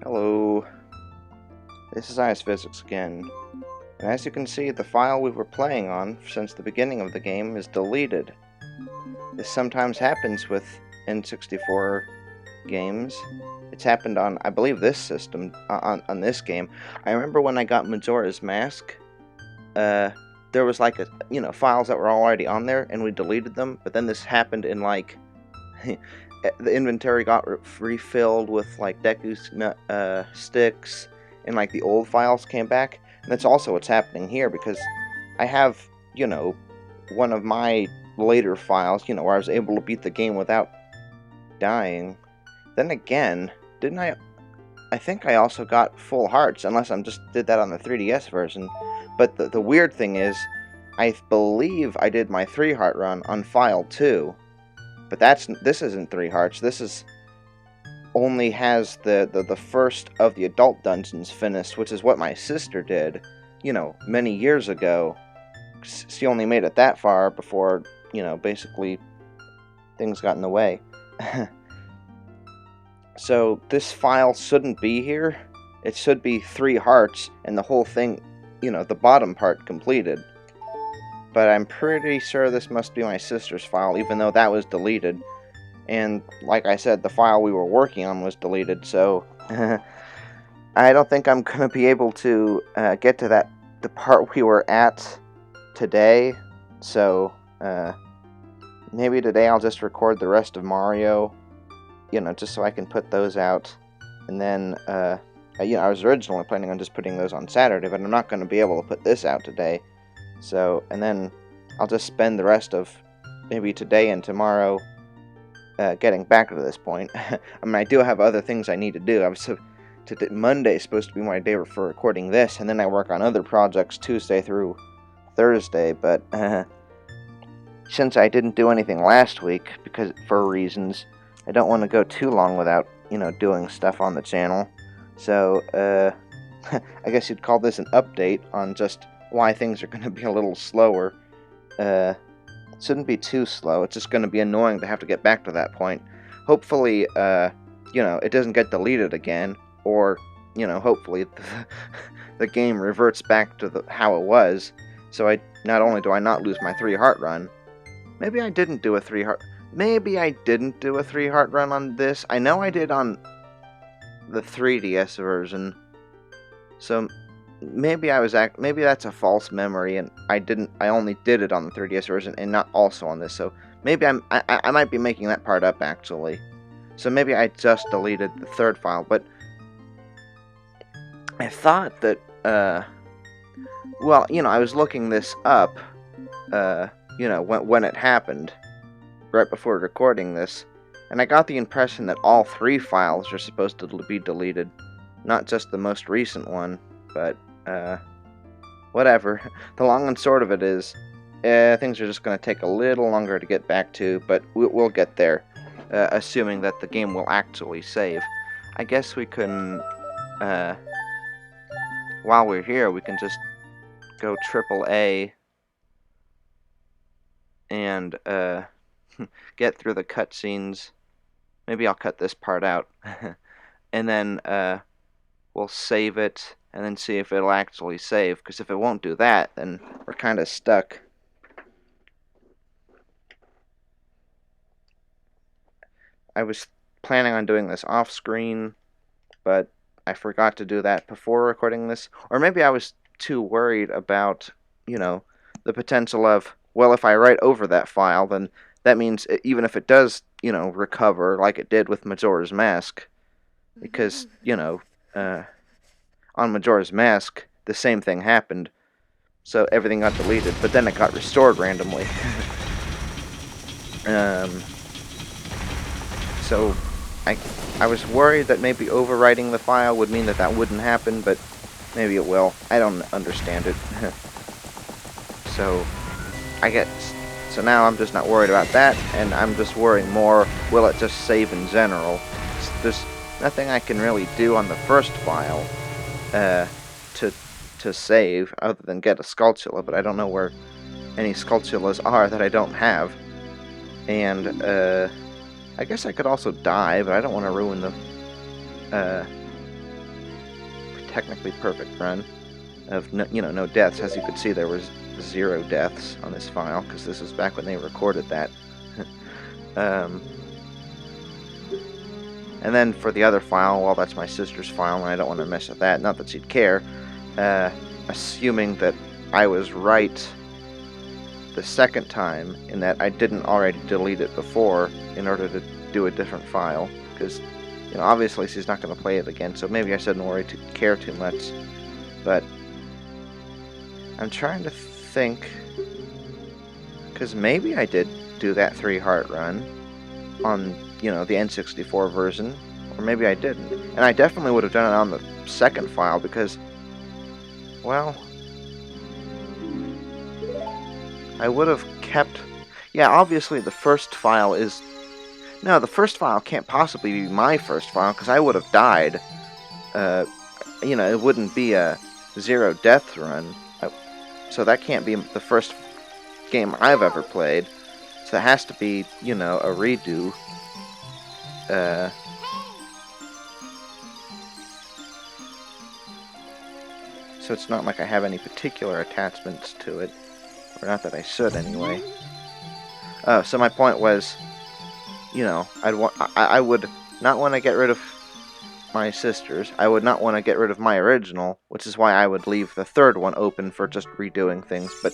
Hello, this is Ice Physics again, and as you can see, the file we were playing on since the beginning of the game is deleted. This sometimes happens with N64 games. It's happened on, I believe, this system, on this game. I remember when I got Majora's Mask, there was like, files that were already on there, and we deleted them, but then this happened in like... the inventory got refilled with like Deku sticks, and like the old files came back. And that's also what's happening here, because I have, one of my later files, where I was able to beat the game without dying. Then again, didn't I? I think I also got full hearts, unless I just did that on the 3DS version. But the weird thing is, I believe I did my 3-heart run on file 2. But this isn't 3 hearts. This is only has the first of the adult dungeons finished, which is what my sister did, many years ago. She only made it that far before, basically things got in the way. So this file shouldn't be here. It should be 3 hearts and the whole thing, the bottom part completed. But I'm pretty sure this must be my sister's file, even though that was deleted. And like I said, the file we were working on was deleted, so I don't think I'm going to be able to get to the part we were at today. So maybe today I'll just record the rest of Mario, just so I can put those out. And then, I was originally planning on just putting those on Saturday, but I'm not going to be able to put this out today. So, and then I'll just spend the rest of maybe today and tomorrow getting back to this point. I mean, I do have other things I need to do. Monday is supposed to be my day for recording this, and then I work on other projects Tuesday through Thursday, but since I didn't do anything last week, because for reasons, I don't want to go too long without, doing stuff on the channel. So, I guess you'd call this an update on just why things are going to be a little slower. It shouldn't be too slow. It's just going to be annoying to have to get back to that point. Hopefully, it doesn't get deleted again, or, hopefully the game reverts back to how it was. So not only do I not lose my 3-heart run, maybe I didn't do a 3-heart run on this. I know I did on the 3DS version. So maybe that's a false memory, and I only did it on the 3DS version and not also on this. So maybe I might be making that part up, actually. So maybe I just deleted the 3rd file, but I thought that I was looking this up when it happened, right before recording this, and I got the impression that all 3 files are supposed to be deleted, not just the most recent one. But whatever. The long and short of it is, things are just going to take a little longer to get back to, but we'll get there, assuming that the game will actually save. I guess we can, while we're here, we can just go AAA and get through the cutscenes. Maybe I'll cut this part out, and then we'll save it, and then see if it'll actually save, because if it won't do that, then we're kind of stuck. I was planning on doing this off-screen, but I forgot to do that before recording this. Or maybe I was too worried about, the potential of, well, if I write over that file, then that means even if it does, recover, like it did with Majora's Mask, because, on Majora's Mask, the same thing happened. So everything got deleted, but then it got restored randomly. So I was worried that maybe overwriting the file would mean that wouldn't happen, but maybe it will. I don't understand it. So now I'm just not worried about that, and I'm just worrying more, will it just save in general? There's nothing I can really do on the first file to save, other than get a Skulltula, but I don't know where any Skulltulas are that I don't have. And I guess I could also die, but I don't want to ruin the technically perfect run of no deaths. As you could see, there was 0 deaths on this file because this was back when they recorded that. And then for the other file, well, that's my sister's file, and I don't want to mess with that. Not that she'd care. Assuming that I was right the second time, in that I didn't already delete it before in order to do a different file, because obviously she's not going to play it again, so maybe I shouldn't care too much. But I'm trying to think, because maybe I did do that 3-heart run on the N64 version, or maybe I didn't. And I definitely would have done it on the second file because, well, I would have kept... Yeah, obviously the first file is... No, the first file can't possibly be my first file because I would have died. It wouldn't be a 0 death run. So that can't be the first game I've ever played. So it has to be, a redo. So it's not like I have any particular attachments to it. Or not that I should, anyway. So my point was, I would not want to get rid of my sister's. I would not want to get rid of my original, which is why I would leave the third one open for just redoing things. But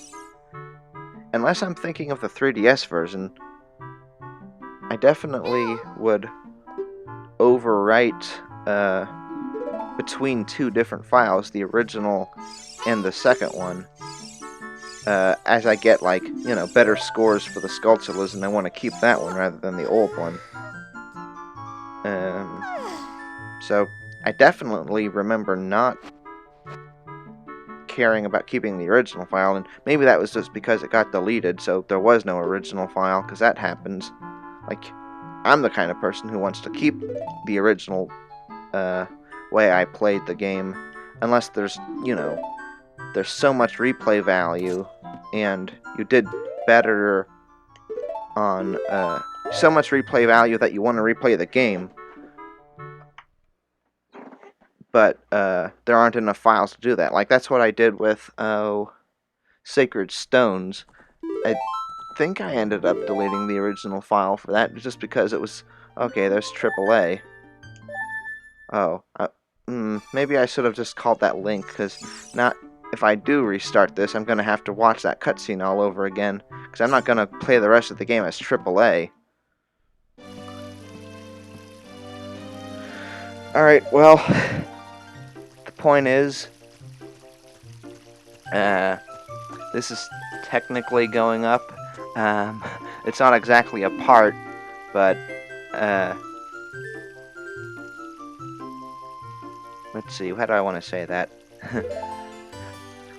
unless I'm thinking of the 3DS version, I definitely would overwrite between 2 different files, the original and the second one, as I get, better scores for the Skulltulas, and I want to keep that one rather than the old one. So I definitely remember not caring about keeping the original file, and maybe that was just because it got deleted, so there was no original file, because that happens. I'm the kind of person who wants to keep the original way I played the game, unless there's, there's so much replay value, and you did better on so much replay value that you want to replay the game, but there aren't enough files to do that. That's what I did with Sacred Stones. I think I ended up deleting the original file for that just because it was... Okay, there's AAA. Oh, maybe I should have just called that Link, because if I do restart this, I'm going to have to watch that cutscene all over again, because I'm not going to play the rest of the game as AAA. Alright, well, the point is, this is technically going up. It's not exactly a part, but, let's see, how do I want to say that?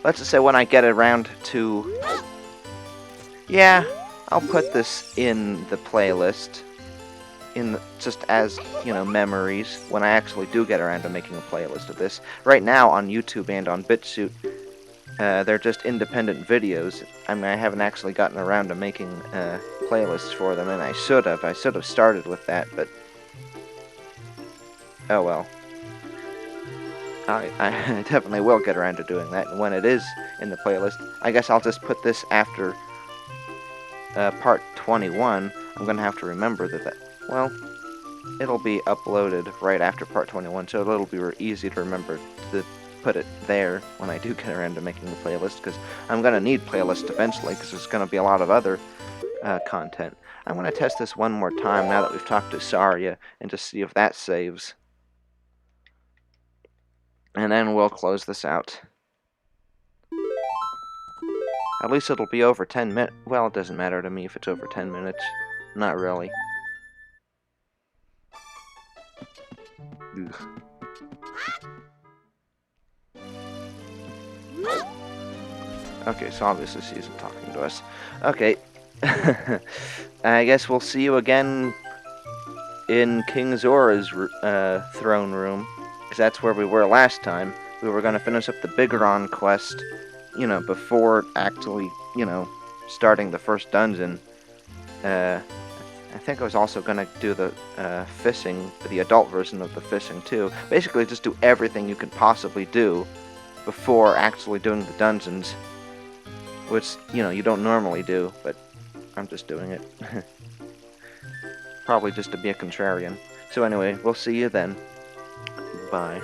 Let's just say when I get around to... Yeah, I'll put this in the playlist, just as, memories, when I actually do get around to making a playlist of this. Right now, on YouTube and on BitChute, they're just independent videos. I haven't actually gotten around to making playlists for them, and I should have. I should have started with that, but... Oh well. I definitely will get around to doing that, and when it is in the playlist, I guess I'll just put this after part 21. I'm going to have to remember that, well, it'll be uploaded right after part 21, so it'll be easy to remember to put it there when I do get around to making the playlist, because I'm going to need playlists eventually, because there's going to be a lot of other content. I'm going to test this one more time now that we've talked to Saria, and just see if that saves. And then we'll close this out. At least it'll be over 10 minutes. Well, it doesn't matter to me if it's over 10 minutes. Not really. Ugh. Okay, so obviously she isn't talking to us. Okay. I guess we'll see you again in King Zora's throne room. Because that's where we were last time. We were going to finish up the Bigoron quest, before actually, starting the first dungeon. I I think I was also going to do the fishing, the adult version of the fishing too. Basically, just do everything you can possibly do before actually doing the dungeons. Which, you don't normally do, but I'm just doing it. Probably just to be a contrarian. So anyway, we'll see you then. Bye.